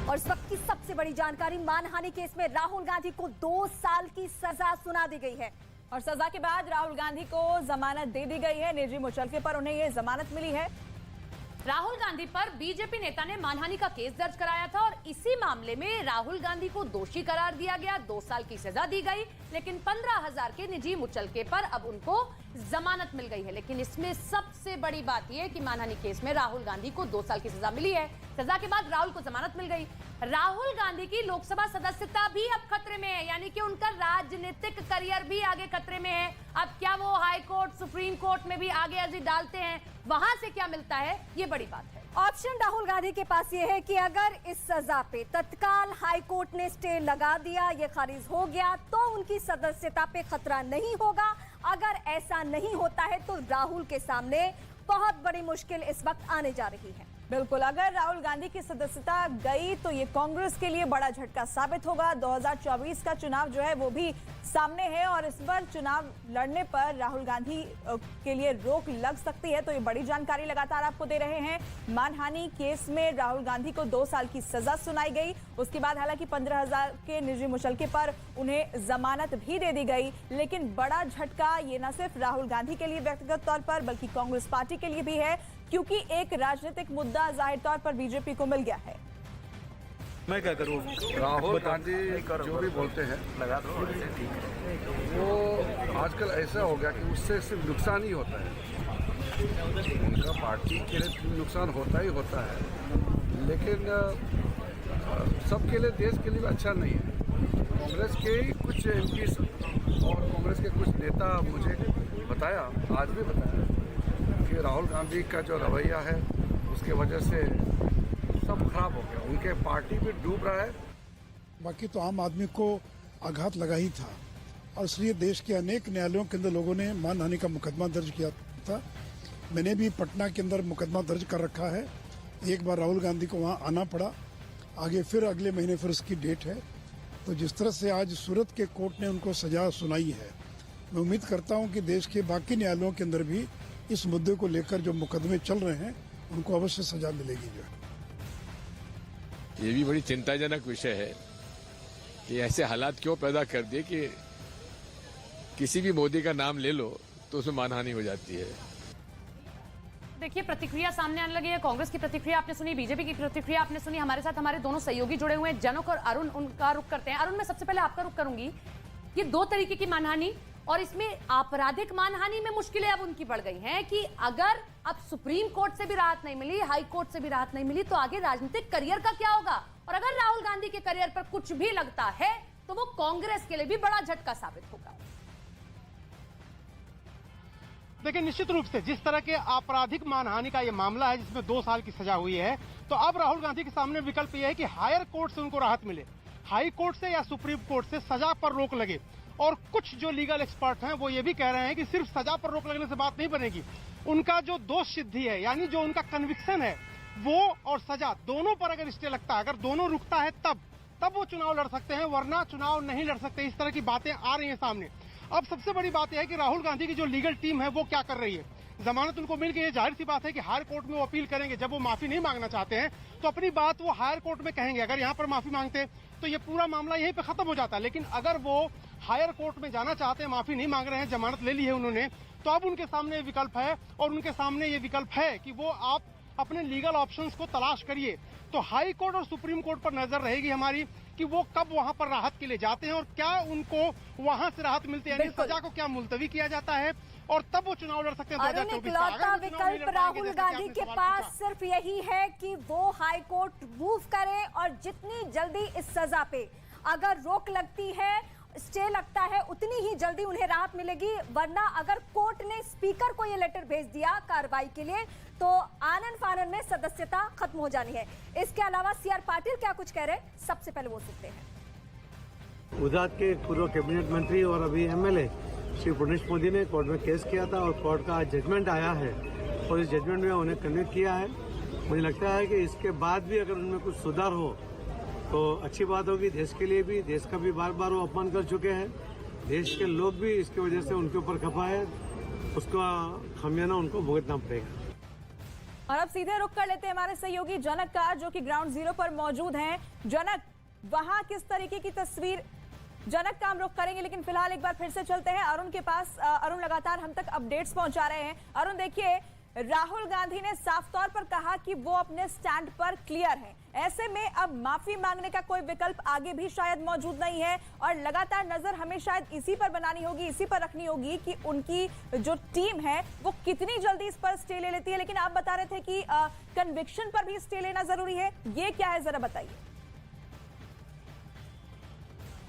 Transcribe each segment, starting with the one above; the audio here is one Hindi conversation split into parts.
और इस वक्त की सबसे बड़ी जानकारी, मानहानि केस में राहुल गांधी को 2 साल की सजा सुना दी गई है और सजा के बाद राहुल गांधी को जमानत दे दी गई है। निजी मुचलके पर उन्हें यह जमानत मिली है। राहुल गांधी पर बीजेपी नेता ने मानहानि का केस दर्ज कराया था और इसी मामले में राहुल गांधी को दोषी करार दिया गया, 2 साल की सजा दी गई, लेकिन 15,000 के निजी मुचलके पर अब उनको जमानत मिल गई है। लेकिन इसमें सबसे बड़ी बात यह है कि मानहानि केस में राहुल गांधी को 2 साल की सजा मिली है। सजा के बाद राहुल को जमानत मिल गई। राहुल गांधी की लोकसभा सदस्यता भी अब खतरे में है, यानी कि उनका राजनीतिक करियर भी आगे खतरे में है। अब क्या वो हाई कोर्ट, सुप्रीम कोर्ट में भी आगे अर्जी डालते हैं, वहां से क्या मिलता है, ये बड़ी बात है। ऑप्शन राहुल गांधी के पास ये है कि अगर इस सजा पे तत्काल हाई कोर्ट ने स्टे लगा दिया, ये खारिज हो गया, तो उनकी सदस्यता पे खतरा नहीं होगा। अगर ऐसा नहीं होता है तो राहुल के सामने बहुत बड़ी मुश्किल इस वक्त आने जा रही है। बिल्कुल, अगर राहुल गांधी की सदस्यता गई तो ये कांग्रेस के लिए बड़ा झटका साबित होगा। 2024 का चुनाव जो है वो भी सामने है और इस बार चुनाव लड़ने पर राहुल गांधी के लिए रोक लग सकती है। तो ये बड़ी जानकारी लगातार आपको दे रहे हैं। मानहानि केस में राहुल गांधी को 2 साल की सजा सुनाई गई। उसके बाद हालांकि 15,000 के निजी मुचलके पर उन्हें जमानत भी दे दी गई। लेकिन बड़ा झटका ये न सिर्फ राहुल गांधी के लिए व्यक्तिगत तौर पर बल्कि कांग्रेस पार्टी के लिए भी है, क्योंकि एक राजनीतिक मुद्दा जाहिर तौर पर बीजेपी को मिल गया है। मैं क्या करूं? राहुल गांधी जो भी बोलते हैं वो आजकल ऐसा हो गया कि उससे सिर्फ नुकसान ही होता है। उनका पार्टी के लिए नुकसान होता ही होता है, लेकिन सबके लिए, देश के लिए भी अच्छा नहीं है। कांग्रेस के ही कुछ एमपी और कांग्रेस के कुछ नेता मुझे बताया, आज भी बताया कि राहुल गांधी का जो रवैया है उसके वजह से सब खराब हो गया, उनके पार्टी भी डूब रहा है। बाकी तो आम आदमी को आघात लगा ही था और इसलिए देश के अनेक न्यायालयों के अंदर लोगों ने मानहानि का मुकदमा दर्ज किया था। मैंने भी पटना के अंदर मुकदमा दर्ज कर रखा है। एक बार राहुल गांधी को वहां आना पड़ा, आगे फिर अगले महीने फिर उसकी डेट है। तो जिस तरह से आज सूरत के कोर्ट ने उनको सजा सुनाई है, मैं उम्मीद करता हूं कि देश के बाकी न्यायालयों के अंदर भी इस मुद्दे को लेकर जो मुकदमे चल रहे हैं उनको अवश्य सजा मिलेगी। जो ये भी बड़ी चिंताजनक विषय है कि ऐसे हालात क्यों पैदा कर दिए कि किसी भी मोदी का नाम ले लो तो उसमें मानहानि हो जाती है। देखिए, प्रतिक्रिया सामने आने लगी है। कांग्रेस की प्रतिक्रिया आपने सुनी, बीजेपी की प्रतिक्रिया आपने सुनी। हमारे साथ हमारे दोनों सहयोगी जुड़े हुए हैं, जनक और अरुण। उनका रुख करते हैं। अरुण, मैं सबसे पहले आपका रुख करूंगी। ये 2 तरीके की मानहानि और इसमें आपराधिक मानहानि में मुश्किलें अब उनकी बढ़ गई हैं कि अगर अब सुप्रीम कोर्ट से भी राहत नहीं मिली, हाई कोर्ट से भी राहत नहीं मिली, तो आगे राजनीतिक करियर का क्या होगा? और अगर राहुल गांधी के करियर पर कुछ भी लगता है तो वो कांग्रेस के लिए भी बड़ा झटका साबित होगा। देखिए, निश्चित रूप से जिस तरह के आपराधिक मानहानि का ये मामला है जिसमें 2 साल की सजा हुई है, तो अब राहुल गांधी के सामने विकल्प यह है कि हायर कोर्ट से उनको राहत मिले, हाई कोर्ट से या सुप्रीम कोर्ट से सजा पर रोक लगे। और कुछ जो लीगल एक्सपर्ट हैं वो ये भी कह रहे हैं कि सिर्फ सजा पर रोक लगने से बात नहीं बनेगी, उनका जो दोष सिद्धि है, यानी जो उनका कन्विक्शन है, वो और सजा दोनों पर अगर स्टे लगता है, अगर दोनों रुकता है तब वो चुनाव लड़ सकते हैं, वरना चुनाव नहीं लड़ सकते। इस तरह की बातें आ रही हैं सामने। अब सबसे बड़ी बात यह है कि राहुल गांधी की जो लीगल टीम है वो क्या कर रही है। जमानत उनको मिल गई है, जाहिर सी बात है कि हायर कोर्ट में वो अपील करेंगे। जब वो माफी नहीं मांगना चाहते हैं तो अपनी बात वो हायर कोर्ट में कहेंगे। अगर यहाँ पर माफी मांगते तो ये पूरा मामला यहीं पे खत्म हो जाता। लेकिन अगर वो हायर कोर्ट में जाना चाहते हैं, माफी नहीं मांग रहे हैं, जमानत ले ली है उन्होंने, तो अब उनके सामने विकल्प है और उनके सामने ये विकल्प है कि वो आप अपने लीगल ऑप्शंस को तलाश करिए। तो हाई कोर्ट और सुप्रीम कोर्ट पर नजर रहेगी हमारी कि वो कब वहां पर राहत के लिए जाते हैं और क्या उनको वहां से राहत मिलती है, यानी सजा को क्या मुलतवी किया जाता है और तब वो चुनाव लड़ सकते हैं। 2024 इकलौता विकल्प राहुल गांधी के पास सिर्फ यही है कि वो हाई कोर्ट मूव करें और जितनी जल्दी इस सजा पे अगर रोक लगती है, स्टे लगता है, उतनी ही जल्दी उन्हें राहत मिलेगी। वरना अगर कोर्ट ने स्पीकर को ये लेटर भेज दिया कार्रवाई के लिए तो आनन फानन में सदस्यता खत्म हो जानी है। इसके अलावा सीआर पाटिल क्या कुछ कह रहे हैं, सबसे पहले वो सुनते हैं। गुजरात के पूर्व कैबिनेट मंत्री और अभी एमएलए श्री पुनेश मोदी ने कोर्ट में केस किया था और कोर्ट का जजमेंट आया है और इस जजमेंट में उन्हें कन्विक्ट किया है। मुझे लगता है कि इसके बाद भी अगर उनमें कुछ सुधार हो तो अच्छी बात होगी देश के लिए भी। देश का भी बार बार वो अपमान कर चुके हैं, देश के लोग भी इसकी वजह से उनके ऊपर खफा है, उसका खामियाना उनको भुगतना पड़ेगा। और अब सीधे रुक कर लेते हैं हमारे सहयोगी जनक का, जो कि ग्राउंड जीरो पर मौजूद हैं। जनक, वहां किस तरीके की तस्वीर? जनक का हम रुक करेंगे, लेकिन फिलहाल एक बार फिर से चलते हैं अरुण के पास। अरुण लगातार हम तक अपडेट्स पहुंचा रहे हैं। अरुण, देखिए, राहुल गांधी ने साफ तौर पर कहा कि वो अपने स्टैंड पर क्लियर हैं। ऐसे में अब माफी मांगने का कोई विकल्प आगे भी शायद मौजूद नहीं है और लगातार नजर हमें शायद इसी पर बनानी होगी, इसी पर रखनी होगी कि उनकी जो टीम है वो कितनी जल्दी इस पर स्टे ले लेती है। लेकिन आप बता रहे थे कि कन्विक्शन पर भी स्टे लेना जरूरी है, ये क्या है, जरा बताइए।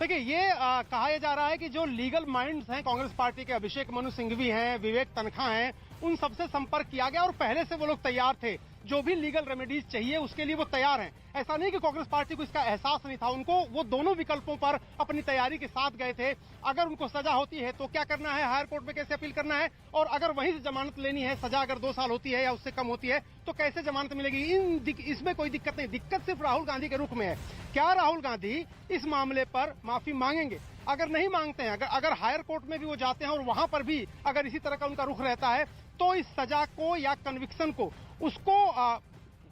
देखिए, ये कहा जा रहा है कि जो लीगल माइंड्स हैं कांग्रेस पार्टी के, अभिषेक मनु सिंघवी हैं, विवेक तनखा हैं, उन सबसे संपर्क किया गया और पहले से वो लोग तैयार थे। जो भी लीगल रेमेडीज चाहिए उसके लिए वो तैयार हैं। ऐसा नहीं कि कांग्रेस पार्टी को इसका एहसास नहीं था, उनको वो दोनों विकल्पों पर अपनी तैयारी के साथ गए थे। अगर उनको सजा होती है तो क्या करना है, हायर कोर्ट में कैसे अपील करना है, और अगर वहीं से जमानत लेनी है, सजा अगर 2 साल होती है या उससे कम होती है तो कैसे जमानत मिलेगी, इसमें कोई दिक्कत नहीं। दिक्कत सिर्फ राहुल गांधी के रुख में है। क्या राहुल गांधी इस मामले पर माफी मांगेंगे? अगर नहीं मांगते हैं, अगर हायर कोर्ट में भी वो जाते हैं और वहां पर भी अगर इसी तरह का उनका रुख रहता है, तो इस सजा को या कन्विक्शन को उसको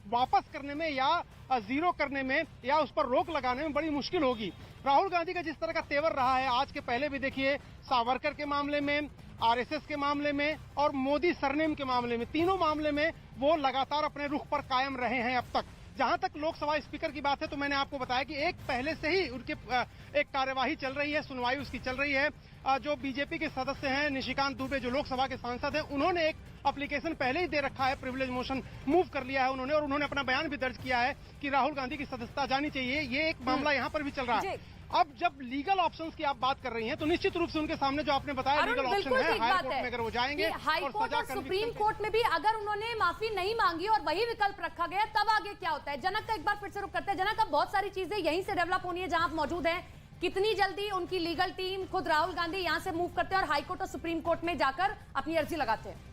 वापस करने में या जीरो करने में या उस पर रोक लगाने में बड़ी मुश्किल होगी। राहुल गांधी का जिस तरह का तेवर रहा है, आज के पहले भी देखिए, सावरकर के मामले में, आरएसएस के मामले में और मोदी सरनेम के मामले में, तीनों मामले में वो लगातार अपने रुख पर कायम रहे हैं अब तक। जहां तक लोकसभा स्पीकर की बात है तो मैंने आपको बताया कि एक पहले से ही उनके एक कार्यवाही चल रही है, सुनवाई उसकी चल रही है। जो बीजेपी के सदस्य हैं, निशिकांत दुबे, जो लोकसभा के सांसद हैं, उन्होंने एक एप्लीकेशन पहले ही दे रखा है, प्रिविलेज मोशन मूव कर लिया है उन्होंने, और उन्होंने अपना बयान भी दर्ज किया है कि राहुल गांधी की सदस्यता जानी चाहिए। ये एक मामला यहाँ पर भी चल रहा है। अब जब लीगल ऑप्शंस की आप बात कर रही हैं तो निश्चित रूप से उनके सामने जो आपने बताया लीगल ऑप्शन है, हाई कोर्ट में अगर वो जाएंगे, हाई कोर्ट और सुप्रीम कोर्ट में भी अगर उन्होंने माफी नहीं मांगी और वही विकल्प रखा गया, तब आगे क्या होता है? जनक का एक बार फिर से रुक करते हैं। जनक, अब बहुत सारी चीजें यहीं से डेवलप होनी है जहां आप मौजूद हैं। कितनी जल्दी उनकी लीगल टीम, खुद राहुल गांधी यहां से मूव करते हैं और हाई कोर्ट और सुप्रीम कोर्ट में जाकर अपनी अर्जी लगाते हैं?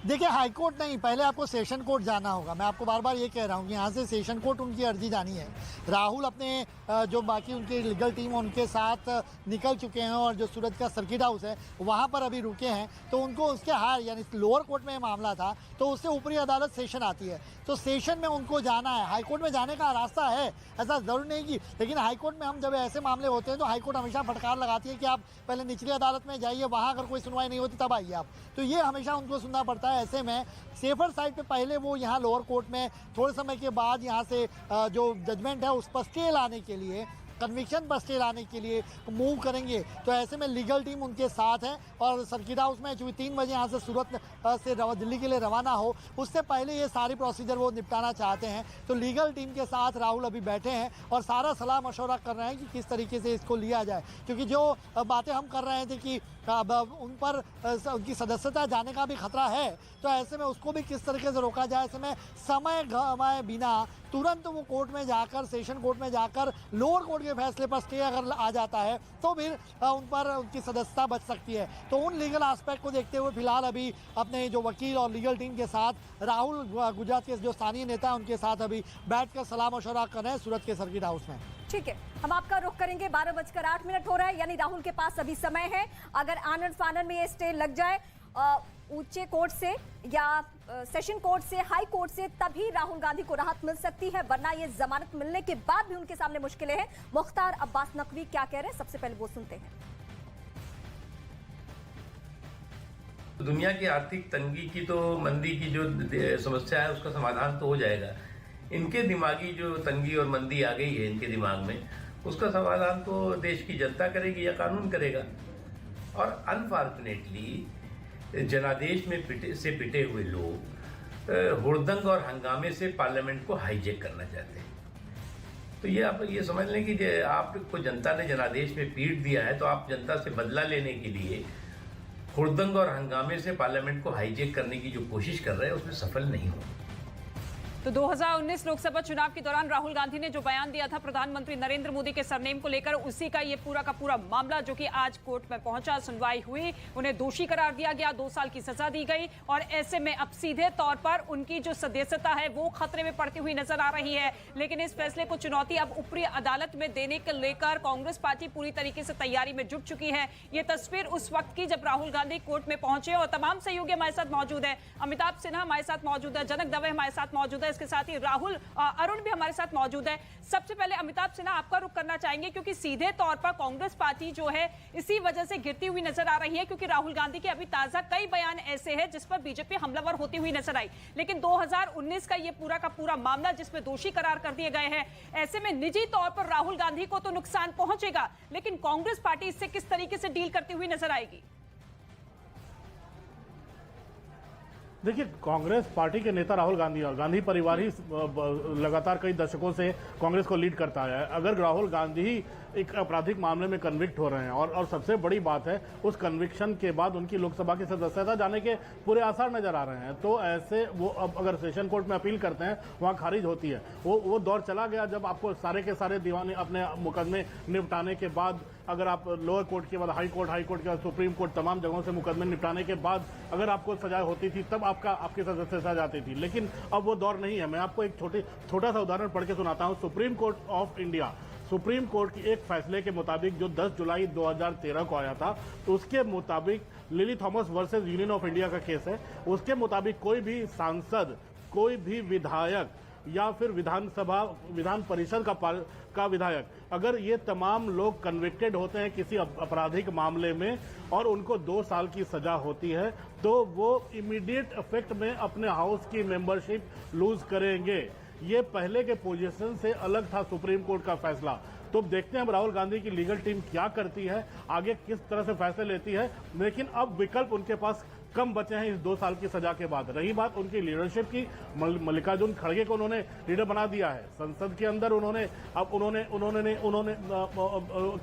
देखिए, हाई कोर्ट नहीं, पहले आपको सेशन कोर्ट जाना होगा। मैं आपको बार बार ये कह रहा हूँ कि यहाँ से सेशन कोर्ट उनकी अर्जी जानी है। राहुल अपने जो बाकी उनकी लीगल टीम उनके साथ निकल चुके हैं और जो सूरत का सर्किट हाउस है वहाँ पर अभी रुके हैं, तो उनको उसके हायर यानी लोअर कोर्ट में मामला था तो उससे ऊपरी अदालत सेशन आती है, तो सेशन में उनको जाना है। हाई कोर्ट में जाने का रास्ता है, ऐसा जरूर नहीं कि, लेकिन हाई कोर्ट में हम जब ऐसे मामले होते हैं तो हाई कोर्ट हमेशा फटकार लगाती है कि आप पहले निचली अदालत में जाइए, वहाँ अगर कोई सुनवाई नहीं होती तब आइए आप। तो ये हमेशा उनको सुनना पड़ता है। ऐसे में सेफर साइड पे पहले वो यहाँ लोअर कोर्ट में थोड़े समय के बाद यहाँ से जो जजमेंट है उस पर स्टे लाने के लिए, कन्विक्शन पर स्टे लाने के लिए मूव करेंगे। तो ऐसे में लीगल टीम उनके साथ है और सर्किट हाउस में चूँकि 3 बजे यहाँ से सूरत से दिल्ली के लिए रवाना हो, उससे पहले ये सारी प्रोसीजर वो निपटाना चाहते हैं। तो लीगल टीम के साथ राहुल अभी बैठे हैं और सारा सलाह मशवरा कर रहे हैं कि किस तरीके से इसको लिया जाए, क्योंकि जो बातें हम कर रहे थे कि उन पर उनकी सदस्यता जाने का भी खतरा है, तो ऐसे में उसको भी किस तरीके से रोका जाए। ऐसे में समय गंवाए बिना तुरंत वो कोर्ट में जाकर, सेशन कोर्ट में जाकर लोअर कोर्ट के फैसले पर स्टे अगर आ जाता है तो फिर उन पर उनकी सदस्यता बच सकती है। तो उन लीगल एस्पेक्ट को देखते हुए फिलहाल अभी अपने जो वकील और लीगल टीम के साथ राहुल गुजरात के जो स्थानीय नेता हैं उनके साथ अभी बैठकर सलाह मशवरा कर रहे हैं सूरत के सर्किट हाउस में। ठीक है, हम आपका रुख करेंगे। 12:08 हो रहा है, यानी राहुल के पास अभी समय है। अगर आनन फानन में ये स्टे लग जाए ऊंचे कोर्ट से या सेशन कोर्ट से, हाई कोर्ट से, तभी राहुल गांधी को राहत मिल सकती है, वरना ये जमानत मिलने के बाद भी उनके सामने मुश्किलें हैं। मुख्तार अब्बास नकवी क्या कह रहे हैं, सबसे पहले वो सुनते हैं। दुनिया की आर्थिक तंगी की तो, मंदी की जो समस्या है उसका समाधान तो हो जाएगा। इनके दिमागी जो तंगी और मंदी आ गई है इनके दिमाग में, उसका समाधान तो देश की जनता करेगी या कानून करेगा। और अनफॉर्चुनेटली जनादेश में पिटे हुए लोग हुड़दंग और हंगामे से पार्लियामेंट को हाईजैक करना चाहते हैं। तो ये आप ये समझ लें कि आपको जनता ने जनादेश में पीट दिया है, तो आप जनता से बदला लेने के लिए हुड़दंग और हंगामे से पार्लियामेंट को हाईजैक करने की जो कोशिश कर रहे हैं उसमें सफल नहीं हो। तो 2019 लोकसभा चुनाव के दौरान राहुल गांधी ने जो बयान दिया था प्रधानमंत्री नरेंद्र मोदी के सरनेम को लेकर, उसी का ये पूरा का पूरा मामला जो कि आज कोर्ट में पहुंचा, सुनवाई हुई, उन्हें दोषी करार दिया गया, 2 साल की सजा दी गई और ऐसे में अब सीधे तौर पर उनकी जो सदस्यता है वो खतरे में पड़ती हुई नजर आ रही है। लेकिन इस फैसले को चुनौती अब ऊपरी अदालत में देने को लेकर कांग्रेस पार्टी पूरी तरीके से तैयारी में जुट चुकी है। ये तस्वीर उस वक्त की जब राहुल गांधी कोर्ट में पहुंचे और तमाम सहयोगी हमारे साथ मौजूद है। अमिताभ सिन्हा हमारे साथ मौजूद है, जनक दवे हमारे साथ मौजूद है, इसके साथ ही राहुल अरुण भी हमारे साथ मौजूद है। सबसे पहले अमिताभ सिन्हा आपका रुख करना चाहेंगे क्योंकि सीधे तौर पर कांग्रेस पार्टी जो है इसी वजह से गिरती हुई नजर आ रही है, क्योंकि राहुल गांधी के अभी ताजा कई बयान ऐसे हैं जिस पर बीजेपी हमलावर होती हुई नजर आई। लेकिन 2019 का ये पूरा का पूरा मामला जिसमें दोषी करार कर दिए गए हैं, ऐसे में निजी तौर पर राहुल गांधी को तो नुकसान पहुंचेगा, लेकिन कांग्रेस पार्टी इससे किस तरीके से डील करती हुई नजर आएगी? देखिए, कांग्रेस पार्टी के नेता राहुल गांधी और गांधी परिवार ही लगातार कई दशकों से कांग्रेस को लीड करता है। अगर राहुल गांधी ही एक आपराधिक मामले में कन्विक्ट हो रहे हैं और सबसे बड़ी बात है उस कन्विक्शन के बाद उनकी लोकसभा की सदस्यता जाने के पूरे आसार नजर आ रहे हैं, तो ऐसे वो अब अगर सेशन कोर्ट में अपील करते हैं वहाँ खारिज होती है। वो दौर चला गया जब आपको सारे के सारे दीवाने अपने मुकदमे निपटाने के बाद, अगर आप लोअर कोर्ट के बाद हाई कोर्ट के बाद सुप्रीम कोर्ट, तमाम जगहों से मुकदमे निपटाने के बाद अगर आपको सजा होती थी तब आपकी सदस्यता जाती थी। लेकिन अब वो दौर नहीं है। मैं आपको एक छोटा सा उदाहरण पढ़ के सुनाता हूँ। Supreme court of India, supreme court की एक फैसले के मुताबिक जो 10 जुलाई 2013 को आया था, तो उसके मुताबिक lily Thomas versus union of India का केस है, उसके मुताबिक कोई भी सांसद, कोई भी विधायक या फिर विधान परिषद का विधायक, अगर ये तमाम लोग कन्विक्टेड होते हैं किसी आपराधिक मामले में और उनको 2 साल की सजा होती है, तो वो इमीडिएट इफेक्ट में अपने हाउस की मेंबरशिप लूज करेंगे। ये पहले के पोजीशन से अलग था सुप्रीम कोर्ट का फैसला। तो देखते हैं अब राहुल गांधी की लीगल टीम क्या करती है, आगे किस तरह से फैसले लेती है। लेकिन अब विकल्प उनके पास कम बचे हैं इस 2 साल की सजा के बाद। रही बात उनकी लीडरशिप की, मल्लिकार्जुन खड़गे को उन्होंने लीडर बना दिया है। संसद के अंदर उन्होंने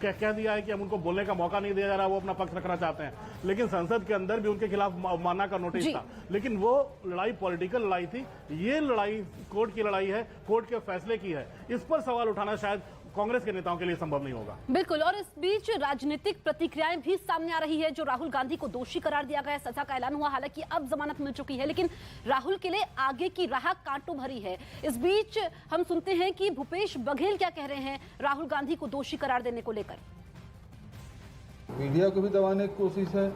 कह दिया है कि अब उनको बोलने का मौका नहीं दिया जा रहा, वो अपना पक्ष रखना चाहते हैं। लेकिन संसद के अंदर भी उनके खिलाफ माना का नोटिस था, लेकिन वो लड़ाई पॉलिटिकल लड़ाई थी। ये लड़ाई कोर्ट की लड़ाई है, कोर्ट के फैसले की है। इस पर सवाल उठाना शायद कांग्रेस के नेताओं के लिए संभव नहीं होगा। बिल्कुल, और इस बीच राजनीतिक प्रतिक्रियाएं भी सामने आ रही है। जो राहुल गांधी को दोषी करार दिया गया, सजा का ऐलान हुआ, हालांकि अब जमानत मिल चुकी है, लेकिन राहुल के लिए आगे की राह कांटों भरी है। इस बीच हम सुनते हैं कि भूपेश बघेल क्या कह रहे हैं राहुल गांधी को दोषी करार देने को लेकर। मीडिया को भी दबाने की कोशिश है,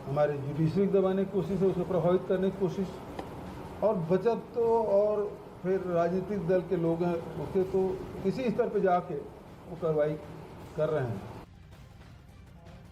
हमारे जुडिशरी को दबाने की कोशिश है, उसको प्रभावित करने की कोशिश, और बचत तो और फिर राजनीतिक दल के लोग हैं उसके तो किसी स्तर पे जाके वो कार्रवाई कर रहे हैं।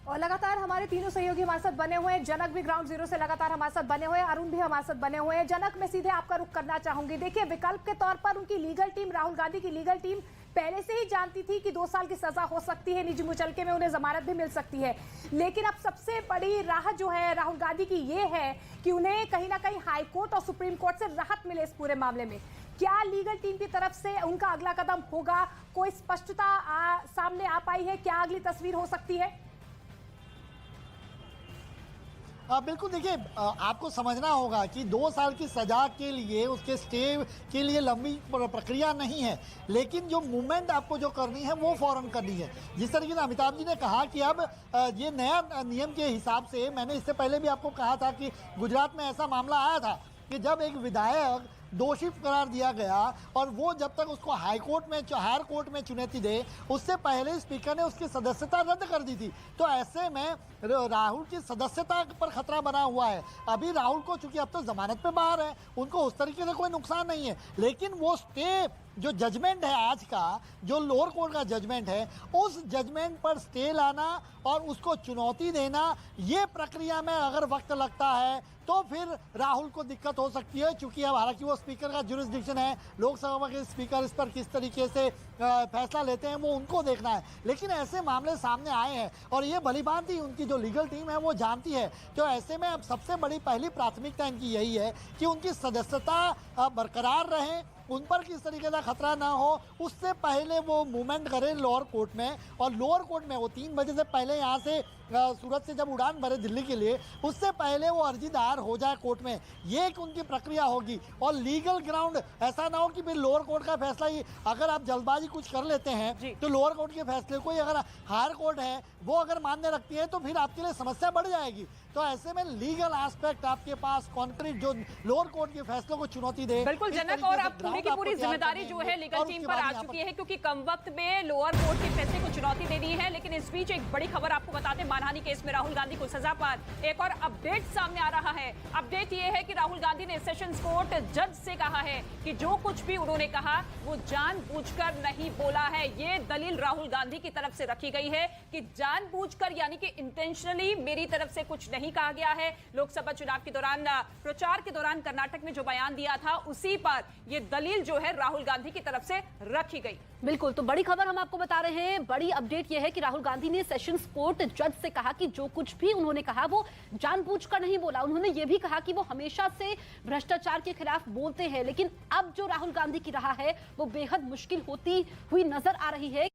और लगातार हमारे तीनों सहयोगी हमारे साथ बने हुए हैं। जनक भी ग्राउंड जीरो से लगातार हमारे साथ बने हुए हैं, अरुण भी हमारे साथ बने हुए हैं। जनक, मैं सीधे आपका रुख करना चाहूंगी। देखिए, विकल्प के तौर पर उनकी लीगल टीम, राहुल गांधी की लीगल टीम पहले से ही जानती थी कि 2 साल की सजा हो सकती है, निजी मुचलके में उन्हें जमानत भी मिल सकती है। लेकिन अब सबसे बड़ी राह जो है राहुल गांधी की ये है कि उन्हें कहीं ना कहीं हाई कोर्ट और सुप्रीम कोर्ट से राहत मिले इस पूरे मामले में। क्या लीगल टीम की तरफ से उनका अगला कदम होगा? कोई स्पष्टता सामने आ पाई है? क्या अगली तस्वीर हो सकती है? बिल्कुल, देखिए, आपको समझना होगा कि 2 साल की सजा के लिए उसके स्टे के लिए लंबी प्रक्रिया नहीं है, लेकिन जो मूवमेंट आपको जो करनी है वो फौरन करनी है। जिस तरीके से अमिताभ जी ने कहा कि अब ये नया नियम के हिसाब से, मैंने इससे पहले भी आपको कहा था कि गुजरात में ऐसा मामला आया था कि जब एक विधायक दोषी करार दिया गया और वो जब तक उसको हाई कोर्ट में चुनौती दे, उससे पहले स्पीकर ने उसकी सदस्यता रद्द कर दी थी। तो ऐसे में राहुल की सदस्यता पर खतरा बना हुआ है। अभी राहुल को, चूंकि अब तो जमानत पे बाहर है, उनको उस तरीके से कोई नुकसान नहीं है, लेकिन वो स्टे जो जजमेंट है आज का, जो लोअर कोर्ट का जजमेंट है, उस जजमेंट पर स्टे लाना और उसको चुनौती देना, ये प्रक्रिया में अगर वक्त लगता है तो फिर राहुल को दिक्कत हो सकती है। चूंकि अब हालांकि वो स्पीकर का जुरिस्डिक्शन है, लोकसभा के स्पीकर इस पर किस तरीके से फैसला लेते हैं वो उनको देखना है। लेकिन ऐसे मामले सामने आए हैं और ये भलीभांति उनकी जो लीगल टीम है वो जानती है। तो ऐसे में अब सबसे बड़ी पहली प्राथमिकता इनकी यही है कि उनकी सदस्यता बरकरार रहे, उन पर किस तरीके का खतरा ना हो, उससे पहले वो मूवमेंट करें लोअर कोर्ट में। और लोअर कोर्ट में वो 3 बजे से पहले यहाँ से सूरत से जब उड़ान भरे दिल्ली के लिए, उससे पहले वो अर्जी दायर हो जाए कोर्ट में, ये एक उनकी प्रक्रिया होगी। और लीगल ग्राउंड ऐसा ना हो कि फिर लोअर कोर्ट का फैसला ही, अगर आप जल्दबाजी कुछ कर लेते हैं तो लोअर कोर्ट के फैसले को ही अगर हायर कोर्ट है वो अगर मान्य रखती है तो फिर आपके लिए समस्या बढ़ जाएगी। तो ऐसे में लीगल एस्पेक्ट आपके पास कॉन्क्रीट जो लोअर कोर्ट के फैसलों को चुनौती दे। बिल्कुल जनक, और अब पूरी की पूरी जिम्मेदारी जो है लीगल टीम पर आ चुकी है, क्योंकि कम वक्त में लोअर कोर्ट के फैसले को चुनौती देनी है। लेकिन इस बीच एक बड़ी खबर आपको बताते हैं, मानहानि केस में राहुल गांधी को सजा पर एक और अपडेट सामने आ रहा है। अपडेट ये है कि राहुल गांधी ने सेशंस कोर्ट जज से कहा है कि जो कुछ भी उन्होंने कहा वो जानबूझकर नहीं बोला है। ये दलील राहुल गांधी की तरफ से रखी गई है कि जानबूझकर यानी कि इंटेंशनली मेरी तरफ से कुछ नहीं कहा गया है। लोकसभा चुनाव के दौरान, प्रचार के दौरान कर्नाटक में जो बयान दिया था उसी पर ये दलील जो है राहुल गांधी की तरफ से रखी गई। बिल्कुल, तो बड़ी खबर हम आपको बता रहे हैं। बड़ी अपडेट यह है कि राहुल गांधी ने सेशंस कोर्ट जज से कहा कि जो कुछ भी उन्होंने कहा वो जानबूझकर नहीं बोला। उन्होंने ये भी कहा कि वो हमेशा से भ्रष्टाचार के खिलाफ बोलते हैं, लेकिन अब जो राहुल गांधी की राह है वो बेहद मुश्किल होती हुई नजर आ रही है।